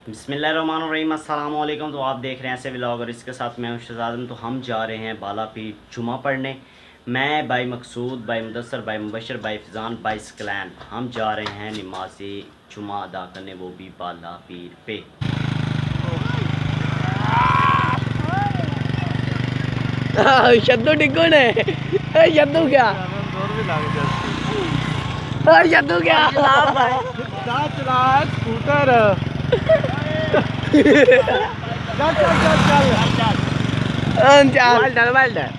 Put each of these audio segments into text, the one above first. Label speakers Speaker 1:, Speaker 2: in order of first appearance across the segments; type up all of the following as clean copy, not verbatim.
Speaker 1: बिस्मिल्लाहिर्रहमानिर्रहीम अस्सलाम वालेकुम। तो आप देख रहे हैं ऐसे व्लॉग और इसके साथ मैं हूं शहजाद। तो हम जा रहे हैं बालापीर जुमा पढ़ने। मैं भाई मकसूद, भाई मुदस्सर, भाई मुबशर, भाई फ़िज़ान, भाई सकलैन हम जा रहे हैं नमाज जुमा अदा करने, वो भी बालापीर पे।
Speaker 2: शद्दू डिगो ने शद्दू क्या शद्दू क्या
Speaker 3: चला स्कूटर। चल चल चल चल
Speaker 2: चल वेल डन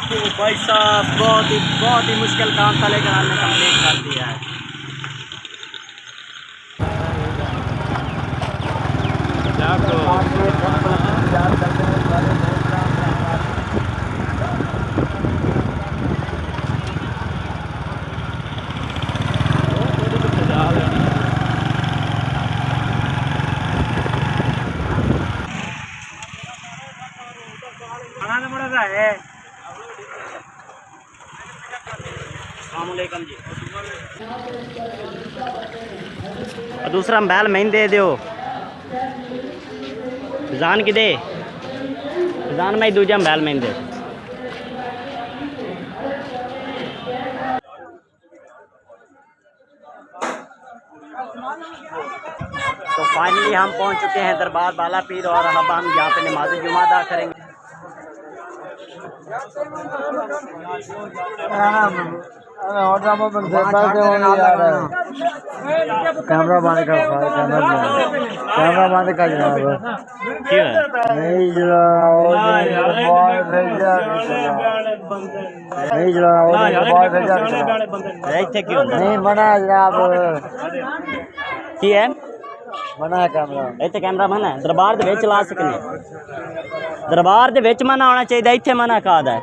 Speaker 1: तो भाई साहब बहुत ही मुश्किल काम था, लेकिन हमने कंप्लीट कर दिया है। अस्सलामुअलैकुम जी। दूसरा बैल मैं दे दो जान की दे जान मैं दूजा बैल मैं दे। तो फाइनली हम पहुंच चुके हैं दरबार बालापीर और अब हम यहाँ पे नमाज जुमा अदा करेंगे।
Speaker 3: कैमरा बंद कर, कैमरा बंद कर जनाब। नहीं नहीं मना जनाब,
Speaker 1: की है
Speaker 3: मना है कैमरा।
Speaker 1: इतने कैमरा मना है, दरबार दे विच ला सकने, दरबार दे विच मना होना चाहिए, इतने मना काद है।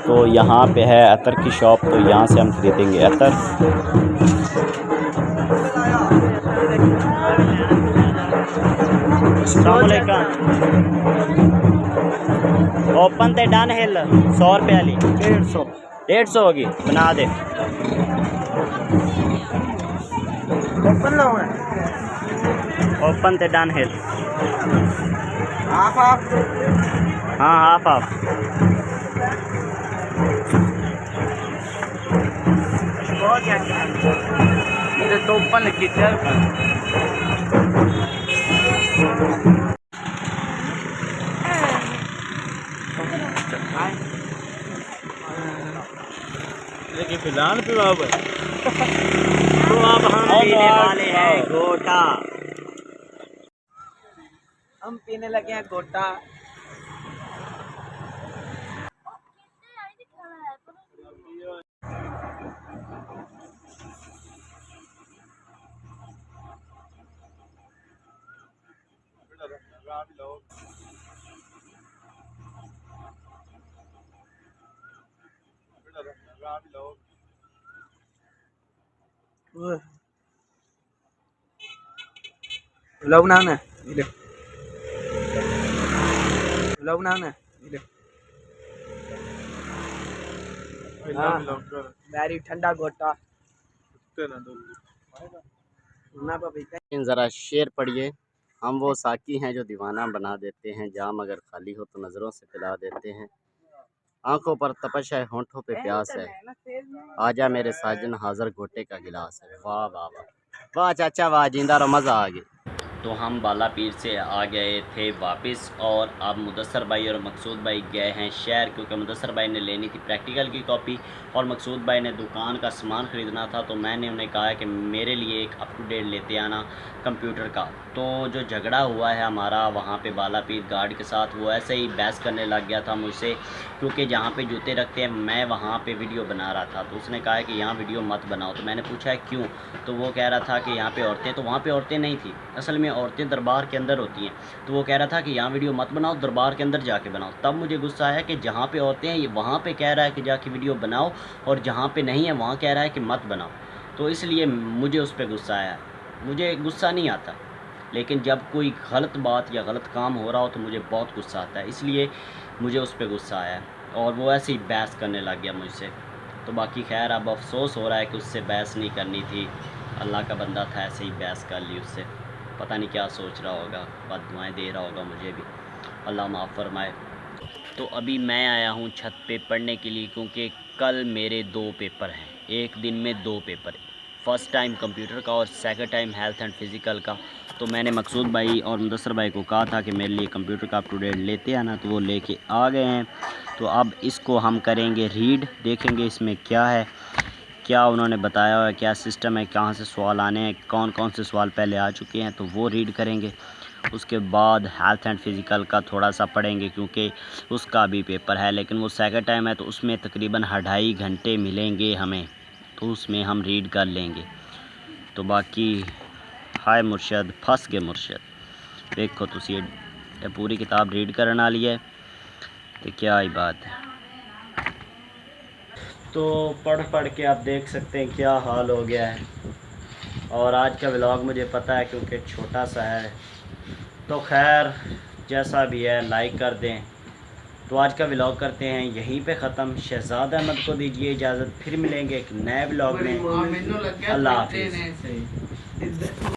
Speaker 1: तो यहाँ पे है अतर की शॉप, तो यहाँ से हम खरीदेंगे अतर। ओपन ते डन हिल 100 रुपये वाली 150 होगी, बना दे। ओपन ते डन हिल हाँ हाफ हाफ।
Speaker 2: तो ओपन लिखी थी
Speaker 3: फिलहाल तो अब
Speaker 1: हम पीने वाले हैं गोटा।
Speaker 2: हम पीने लगे हैं गोटा। लोग ना ना लोग ना ना वेरी ठंडा गोटा
Speaker 1: ज़रा शेर पढ़िए। हम वो साकी हैं जो दीवाना बना देते हैं, जाम अगर खाली हो तो नज़रों से पिला देते हैं। आंखों पर तपश है, होंठों पे प्यास है, आजा मेरे साजन हाज़र घोटे का गिलास है। वाह वाह वाह वाह चाचा वाह, जिंदा रहो, मज़ा आ गया। तो हम बाला पीर से आ गए थे वापस, और अब मुदस्सर भाई और मकसूद भाई गए हैं शहर, क्योंकि मुदस्सर भाई ने लेनी थी प्रैक्टिकल की कॉपी और मकसूद भाई ने दुकान का सामान ख़रीदना था। तो मैंने उन्हें कहा कि मेरे लिए एक अप टू डेट लेते आना कंप्यूटर का। तो जो झगड़ा हुआ है हमारा वहाँ पे बाला पीर गार्ड के साथ, वो ऐसे ही बहस करने लग गया था मुझसे, क्योंकि जहाँ पे जूते रखते हैं मैं वहाँ पे वीडियो बना रहा था। तो उसने कहा कि यहाँ वीडियो मत बनाओ। तो मैंने पूछा क्यों, तो वो कह रहा था कि यहाँ पे औरतें, तो वहाँ पे औरतें नहीं थी, असल में औरतें दरबार के अंदर होती हैं। तो वो कह रहा था कि यहाँ वीडियो मत बनाओ, दरबार के अंदर जाके बनाओ। तब मुझे गुस्सा आया कि जहाँ पे औरतें हैं ये वहाँ पे कह रहा है कि जाके वीडियो बनाओ, और जहाँ पे नहीं है वहाँ कह रहा है कि मत बनाओ। तो इसलिए मुझे उस पर गुस्सा आया। मुझे गुस्सा नहीं आता, लेकिन जब कोई गलत बात या गलत काम हो रहा हो तो मुझे बहुत गुस्सा आता है, इसलिए मुझे उस पर गुस्सा आया और वो ऐसे ही बहस करने लग गया मुझसे। तो बाकी खैर अब अफसोस हो रहा है कि उससे बहस नहीं करनी थी, अल्लाह का बंदा था, ऐसे ही बहस कर ली उससे। पता नहीं क्या सोच रहा होगा, बददुआएं दे रहा होगा मुझे भी, अल्लाह माफ़ फरमाए। तो अभी मैं आया हूँ छत पे पढ़ने के लिए, क्योंकि कल मेरे 2 पेपर हैं, एक दिन में 2 पेपर, फ़र्स्ट टाइम कंप्यूटर का और second time health and physical का। तो मैंने मकसूद भाई और मुदस्सर भाई को कहा था कि मेरे लिए कंप्यूटर का अप टू डेट लेते आना, तो वो लेके आ गए हैं। तो अब इसको हम करेंगे रीड, देखेंगे इसमें क्या है, क्या उन्होंने बताया हुआ है, क्या सिस्टम है, कहाँ से सवाल आने हैं, कौन कौन से सवाल पहले आ चुके हैं, तो वो रीड करेंगे। उसके बाद हेल्थ एंड फिज़िकल का थोड़ा सा पढ़ेंगे, क्योंकि उसका भी पेपर है, लेकिन वो सेकंड टाइम है, तो उसमें तकरीबन 2.5 घंटे मिलेंगे हमें, तो उसमें हम रीड कर लेंगे। तो बाकी हाय मुर्शद, फंस गए मुर्शद, देखो तुसी ये पूरी किताब रीड करने वाली है, तो क्या ही बात है। तो पढ़ पढ़ के आप देख सकते हैं क्या हाल हो गया है। और आज का व्लॉग मुझे पता है क्योंकि छोटा सा है, तो खैर जैसा भी है लाइक कर दें, तो आज का व्लॉग करते हैं यहीं पे ख़त्म। शहजाद अहमद को दीजिए इजाज़त, फिर मिलेंगे एक नए व्लॉग में। अल्लाह हाफिज़।